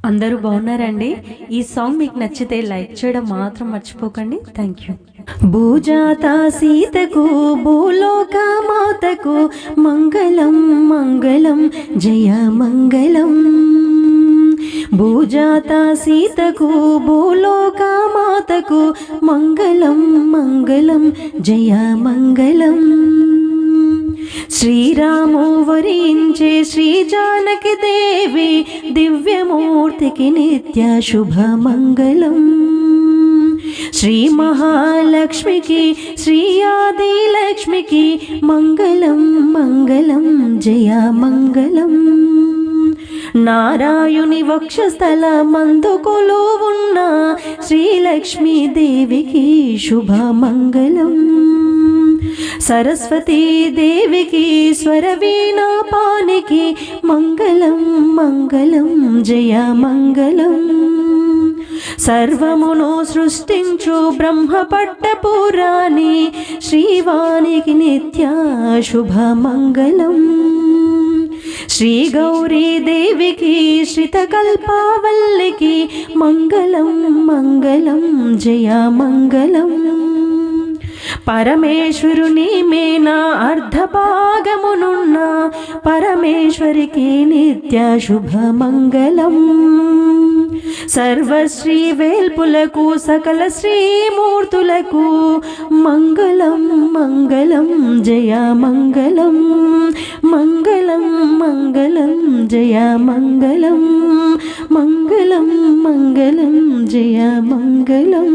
అందరూ బాగున్నారండి? ఈ సాంగ్ మీకు నచ్చితే లైక్ చేయడం మాత్రం మర్చిపోకండి. Thank you. భూజాత సీతకు భూలోక మాతకు మంగళం మంగళం జయ మంగళం. భూజాత సీతకు భూలోక మాతకు మంగళం మంగళం జయ మంగళం. శ్రీరాము వరించే శ్రీ జానకి దేవి దివ్యమూర్తికి నిత్య శుభ మంగళం. శ్రీ మహాలక్ష్మికి శ్రీ ఆది లక్ష్మికి మంగళం మంగళం జయ మంగళం. నారాయుని వక్షస్థల మందు కొలువున్న శ్రీలక్ష్మీ దేవికి శుభ మంగళం. సరస్వతీ దేవికి స్వరవీణా పానికి మంగళం మంగళం జయ మంగళం. సర్వమును సృష్టించు బ్రహ్మ పట్టపురాణి శ్రీవానికి నిత్య శుభ మంగళం. శ్రీ గౌరీ దేవికి శ్రితకల్పావల్లికి మంగళం మంగళం జయ మంగళం. పరమేశ్వరుని మేనా అర్ధభాగమునున్న పరమేశ్వరికి నిత్య శుభ మంగళం. సర్వశ్రీ వేల్పులకు సకల శ్రీమూర్తులకు మంగళం మంగళం జయ మంగళం. మంగళం మంగళం జయ మంగళం. మంగళం మంగళం జయ మంగళం.